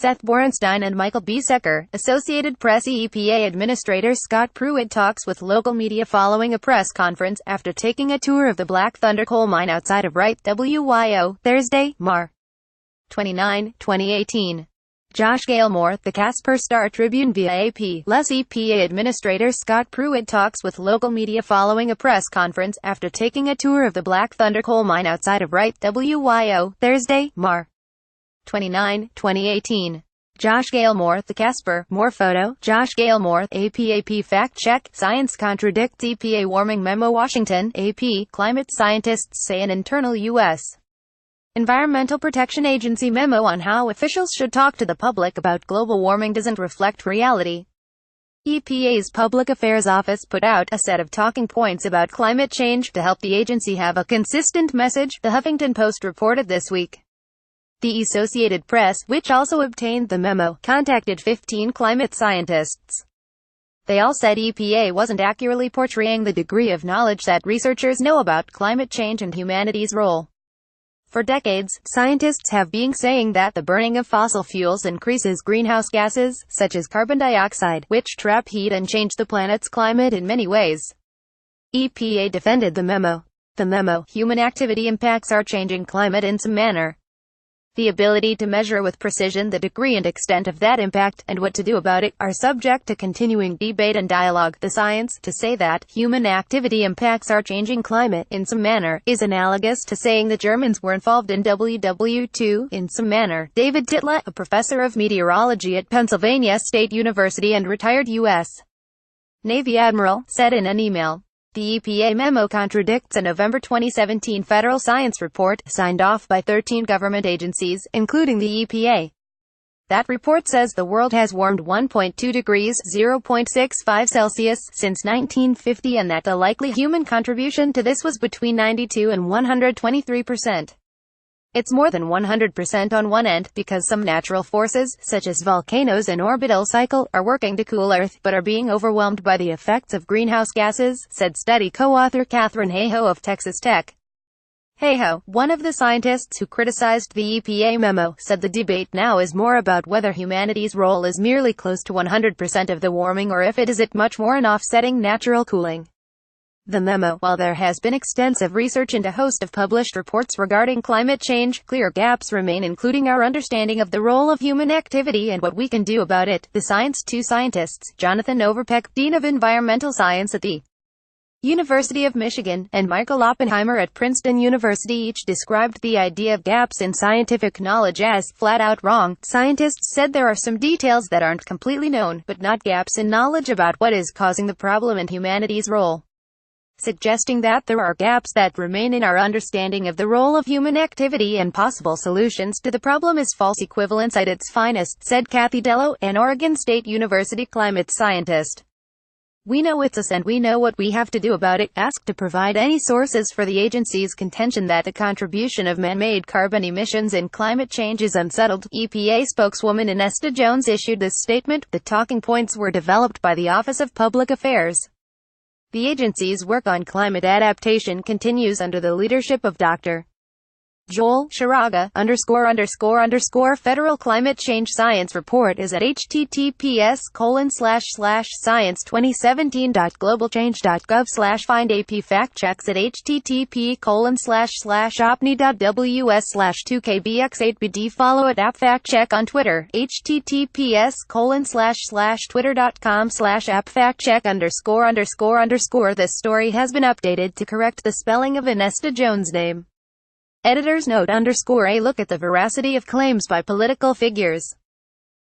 Seth Borenstein and Michael B. Secker. Associated Press. EPA Administrator Scott Pruitt talks with local media following a press conference after taking a tour of the Black Thunder coal mine outside of Wright, WYO, Thursday, Mar. 29, 2018. Josh Galemore, the Casper Star-Tribune via AP. Les EPA Administrator Scott Pruitt talks with local media following a press conference after taking a tour of the Black Thunder coal mine outside of Wright, WYO, Thursday, Mar. 29, 2018. Josh Galemore, the Casper. More photo. Josh Galemore, AP fact check. Science contradicts EPA warming memo. Washington, AP. Climate scientists say an internal U.S. Environmental Protection Agency memo on how officials should talk to the public about global warming doesn't reflect reality. EPA's Public Affairs Office put out a set of talking points about climate change to help the agency have a consistent message, the Huffington Post reported this week. The Associated Press, which also obtained the memo, contacted 15 climate scientists. They all said EPA wasn't accurately portraying the degree of knowledge that researchers know about climate change and humanity's role. For decades, scientists have been saying that the burning of fossil fuels increases greenhouse gases, such as carbon dioxide, which trap heat and change the planet's climate in many ways. EPA defended the memo. The memo, human activity impacts our changing climate in some manner. The ability to measure with precision the degree and extent of that impact, and what to do about it, are subject to continuing debate and dialogue. The science, to say that human activity impacts our changing climate in some manner, is analogous to saying the Germans were involved in WW2 in some manner. David Titla, a professor of meteorology at Pennsylvania State University and retired U.S. Navy admiral, said in an email. The EPA memo contradicts a November 2017 federal science report, signed off by 13 government agencies, including the EPA. That report says the world has warmed 1.2 degrees (0.65 Celsius) since 1950 and that the likely human contribution to this was between 92 and 123%. It's more than 100% on one end, because some natural forces, such as volcanoes and orbital cycle, are working to cool Earth, but are being overwhelmed by the effects of greenhouse gases, said study co-author Catherine Hayhoe of Texas Tech. Hayhoe, one of the scientists who criticized the EPA memo, said the debate now is more about whether humanity's role is merely close to 100% of the warming or if it is much more in offsetting natural cooling. The memo, while there has been extensive research and a host of published reports regarding climate change, clear gaps remain, including our understanding of the role of human activity and what we can do about it. The two scientists, Jonathan Overpeck, Dean of Environmental Science at the University of Michigan, and Michael Oppenheimer at Princeton University, each described the idea of gaps in scientific knowledge as flat-out wrong. Scientists said there are some details that aren't completely known, but not gaps in knowledge about what is causing the problem and humanity's role. Suggesting that there are gaps that remain in our understanding of the role of human activity and possible solutions to the problem is false equivalence at its finest, said Kathy Dello, an Oregon State University climate scientist. We know it's us and we know what we have to do about it. Asked to provide any sources for the agency's contention that the contribution of man-made carbon emissions in climate change is unsettled, EPA spokeswoman Inesta Jones issued this statement. The talking points were developed by the Office of Public Affairs. The agency's work on climate adaptation continues under the leadership of Dr. Joel Sharaga, ____ Federal Climate Change Science Report is at https://science2017.globalchange.gov/find AP fact checks at http://opni.ws/2kbx8bd follow at app fact check on Twitter, https://twitter.com/appfactcheck____. This story has been updated to correct the spelling of Inesta Jones' name. Editor's note: _A look at the veracity of claims by political figures.